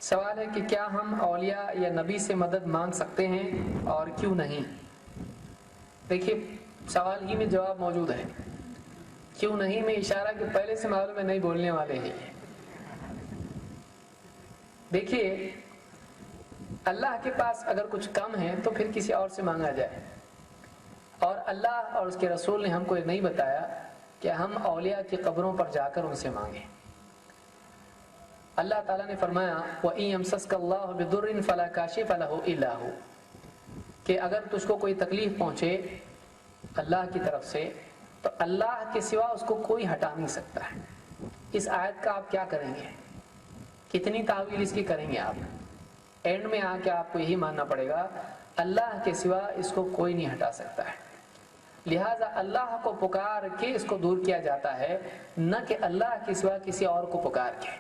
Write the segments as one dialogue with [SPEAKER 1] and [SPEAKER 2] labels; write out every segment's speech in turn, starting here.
[SPEAKER 1] سوال ہے کہ کیا ہم اولیاء یا نبی سے مدد مانگ سکتے ہیں اور کیوں نہیں؟ دیکھیے سوال ہی میں جواب موجود ہے. کیوں نہیں میں اشارہ کہ پہلے سے معلوم ہے نہیں بولنے والے ہیں. دیکھیے اللہ کے پاس اگر کچھ کم ہے تو پھر کسی اور سے مانگا جائے، اور اللہ اور اس کے رسول نے ہم کو یہ نہیں بتایا کہ ہم اولیاء کی قبروں پر جا کر ان سے مانگیں. اللہ تعالیٰ نے فرمایا وَإِن يَمْسَسْكَ اللَّهُ بِضُرٍّ فَلَا كَاشِفَ لَهُ إِلَّا هُوَ، کہ اگر تجھ کو کوئی تکلیف پہنچے اللہ کی طرف سے تو اللہ کے سوا اس کو کوئی ہٹا نہیں سکتا ہے. اس آیت کا آپ کیا کریں گے؟ کتنی تعویل اس کی کریں گے آپ؟ اینڈ میں آ کے آپ کو یہی ماننا پڑے گا اللہ کے سوا اس کو کوئی نہیں ہٹا سکتا ہے. لہٰذا اللہ کو پکار کے اس کو دور کیا جاتا ہے، نہ کہ اللہ کے سوا کسی اور کو پکار کے.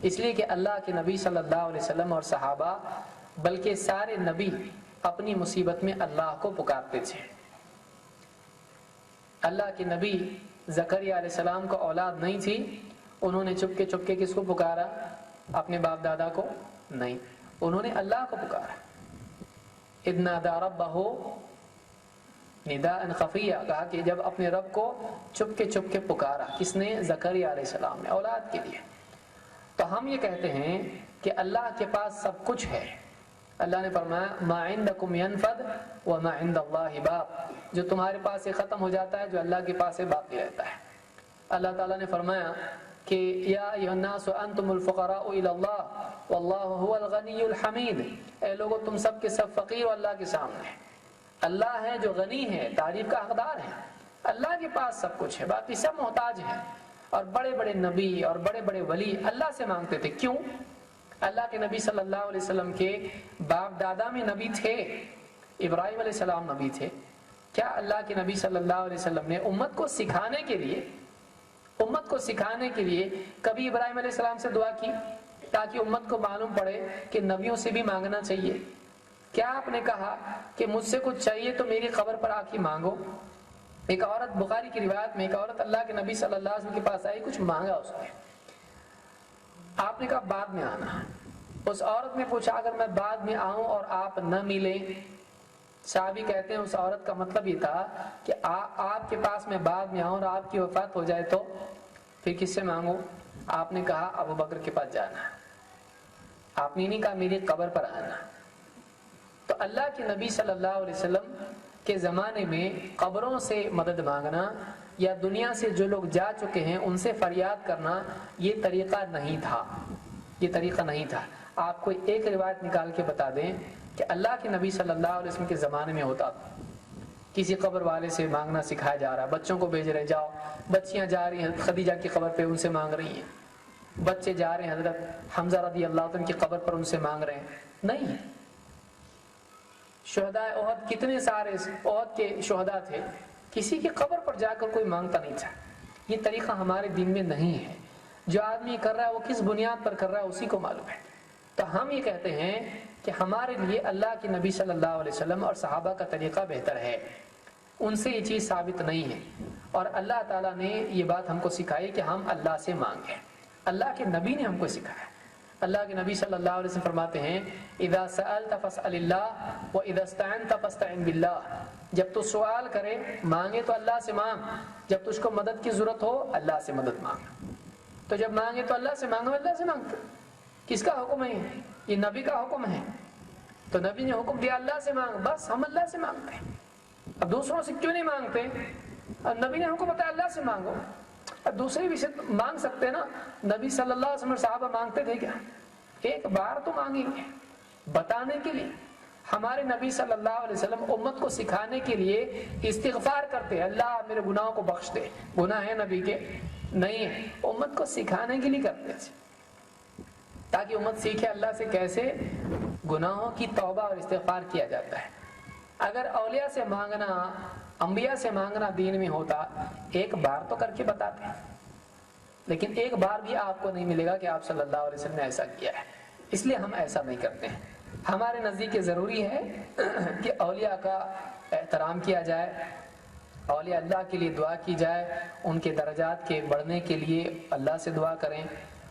[SPEAKER 1] اس لیے کہ اللہ کے نبی صلی اللہ علیہ وسلم اور صحابہ بلکہ سارے نبی اپنی مصیبت میں اللہ کو پکارتے تھے. اللہ کے نبی زکریا علیہ السلام کو اولاد نہیں تھی، انہوں نے چپ کے کس کو پکارا؟ اپنے باپ دادا کو نہیں، انہوں نے اللہ کو پکارا. اذ نادى ربه نداء خفيا، کہا کہ جب اپنے رب کو چپ کے پکارا. کس نے؟ زکریا علیہ السلام نے، اولاد کے لیے. تو ہم یہ کہتے ہیں کہ اللہ کے پاس سب کچھ ہے. اللہ نے فرمایا ما عندکم ينفد وما عند اللہ باق، جو تمہارے پاس سے ختم ہو جاتا ہے جو اللہ کے پاس سے باقی رہتا ہے. اللہ تعالیٰ نے فرمایا کہ یا ایھا الناس انتم الفقراء الی اللہ واللہ هو الغنی الحمید، اے لوگو تم سب کے سب فقیر اللہ کے سامنے. اللہ ہے جو غنی ہے، تعریف کا حقدار ہے. اللہ کے پاس سب کچھ ہے، باقی سب محتاج ہیں. اور بڑے بڑے نبی اور بڑے بڑے ولی اللہ سے مانگتے تھے. کیوں؟ اللہ کے نبی صلی اللہ علیہ وسلم کے باپ دادا میں نبی تھے. ابراہیم علیہ السلام نبی تھے. کیا اللہ کے نبی صلی اللہ علیہ وسلم نے امت کو سکھانے کے لیے کبھی ابراہیم علیہ السلام سے دعا کی تاکہ امت کو معلوم پڑے کہ نبیوں سے بھی مانگنا چاہیے؟ کیا آپ نے کہا کہ مجھ سے کچھ چاہیے تو میری قبر پر آ کے مانگو؟ ایک عورت، بخاری کی روایت میں، ایک عورت اللہ کے نبی صلی اللہ علیہ وسلم کے پاس آئی، کچھ مانگا اس نے. آپ نے کہا بعد میں آنا. اس عورت نے پوچھا اگر میں بعد میں آؤں اور آپ نہ ملیں؟ صحابی کہتے ہیں اس عورت کا مطلب یہ تھا کہ آپ کے پاس میں بعد میں آؤں اور آپ کی وفات ہو جائے تو پھر کس سے مانگوں؟ آپ نے کہا ابو بکر کے پاس جانا. آپ نے نہیں کہا میری قبر پر آنا. تو اللہ کے نبی صلی اللہ علیہ وسلم کے زمانے میں قبروں سے مدد مانگنا یا دنیا سے جو لوگ جا چکے ہیں ان سے فریاد کرنا یہ طریقہ نہیں تھا. آپ کو ایک روایت نکال کے بتا دیں کہ اللہ کے نبی صلی اللہ علیہ وسلم کے زمانے میں ہوتا تھا. کسی قبر والے سے مانگنا سکھایا جا رہا ہے، بچوں کو بھیج رہے، جاؤ. بچیاں جا رہی ہیں خدیجہ کی قبر پہ ان سے مانگ رہی ہیں. بچے جا رہے ہیں حضرت حمزہ رضی اللہ عنہ کی قبر پر ان سے مانگ رہے ہیں. نہیں. شہداء احد کتنے سارے احد کے شہداء تھے، کسی کی قبر پر جا کر کوئی مانگتا نہیں تھا. یہ طریقہ ہمارے دین میں نہیں ہے. جو آدمی کر رہا ہے وہ کس بنیاد پر کر رہا ہے اسی کو معلوم ہے. تو ہم یہ کہتے ہیں کہ ہمارے لیے اللہ کے نبی صلی اللہ علیہ وسلم اور صحابہ کا طریقہ بہتر ہے. ان سے یہ چیز ثابت نہیں ہے. اور اللہ تعالیٰ نے یہ بات ہم کو سکھائی کہ ہم اللہ سے مانگیں. اللہ کے نبی نے ہم کو سکھایا. اللہ کے نبی صلی اللہ علیہ وسلم فرماتے ہیں اذا سألت فاسأل اللہ واذا استعنت فاستعن باللہ، جب تو سوال کرے مانگے تو اللہ سے مانگ، جب تجھ کو مدد کی ضرورت ہو اللہ سے مدد مانگ. تو جب مانگے تو اللہ سے مانگو، اللہ سے مانگتے. کس کا حکم ہے یہ؟ نبی کا حکم ہے. تو نبی نے حکم دیا اللہ سے مانگ، بس ہم اللہ سے مانگتے ہیں. اب دوسروں سے کیوں نہیں مانگتے؟ اب نبی نے ہم کو بتایا اللہ سے مانگو. اب دوسرے بھی سے مانگ سکتے نا. نبی صلی اللہ علیہ وسلم صحابہ مانگتے تھے کیا؟ ایک بار تو مانگیں گے بتانے کے لیے. ہمارے نبی صلی اللہ علیہ وسلم امت کو سکھانے کے لیے استغفار کرتے، اللہ میرے گناہوں کو بخش دے. گناہ ہے نبی کے؟ نہیں ہے. امت کو سکھانے کے لیے کرتے تھے تاکہ امت سیکھے اللہ سے کیسے گناہوں کی توبہ اور استغفار کیا جاتا ہے. اگر اولیاء سے مانگنا، انبیاء سے مانگنا دین میں ہوتا ایک بار تو کر کے بتاتے ہیں، لیکن ایک بار بھی آپ کو نہیں ملے گا کہ آپ صلی اللہ علیہ وسلم نے ایسا کیا ہے. اس لیے ہم ایسا نہیں کرتے ہیں. ہمارے نزدیک یہ ضروری ہے کہ اولیاء کا احترام کیا جائے، اولیاء اللہ کے لیے دعا کی جائے، ان کے درجات کے بڑھنے کے لیے اللہ سے دعا کریں،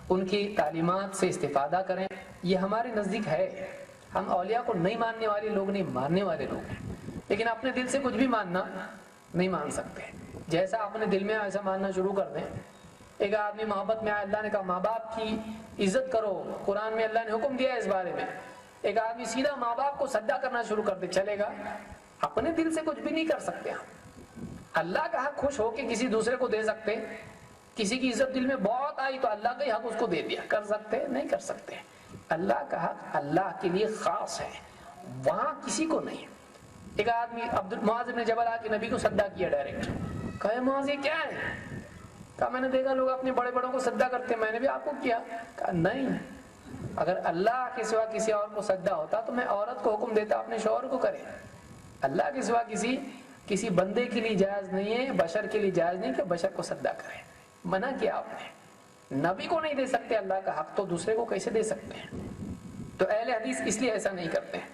[SPEAKER 1] ان کی تعلیمات سے استفادہ کریں. یہ ہمارے نزدیک ہے. ہم اولیاء کو نہیں ماننے والے لوگ نہیں، ماننے والے لوگ ہیں، لیکن اپنے دل سے کچھ بھی ماننا نہیں مان سکتے. جیسا اپنے دل میں ایسا ماننا شروع کر دیں. ایک آدمی محبت میں آئے، اللہ نے کہا ماں باپ کی عزت کرو، قرآن میں اللہ نے حکم دیا ہے اس بارے میں. ایک آدمی سیدھا ماں باپ کو سجدہ کرنا شروع کر دے، چلے گا؟ اپنے دل سے کچھ بھی نہیں کر سکتے ہم. اللہ کا حق خوش ہو کے کسی دوسرے کو دے سکتے؟ کسی کی عزت دل میں بہت آئی تو اللہ کا ہی حق اس کو دے دیا، کر سکتے؟ نہیں کر سکتے. اللہ کا حق اللہ کے لیے خاص ہے، وہاں کسی کو نہیں. ایک آدمی معاذ بن جبل آ کے نبی کو سجدہ کیا ڈائریکٹ. کہا معاذ یہ کیا ہے؟ کہا میں نے دیکھا لوگ اپنے بڑے بڑوں کو سجدہ کرتے ہیں، میں نے بھی آپ کو کیا. کہا نہیں، اگر اللہ کے سوا کسی اور کو سجدہ ہوتا تو میں عورت کو حکم دیتا اپنے شوہر کو کرے. اللہ کے سوا کسی بندے کے لیے جائز نہیں ہے، بشر کے لیے جائز نہیں کہ بشر کو سجدہ کرے. منع کیا آپ نے. نبی کو نہیں دے سکتے اللہ کا حق تو دوسرے کو کیسے دے سکتے ہیں؟ تو اہل حدیث اس لیے ایسا نہیں کرتے ہیں.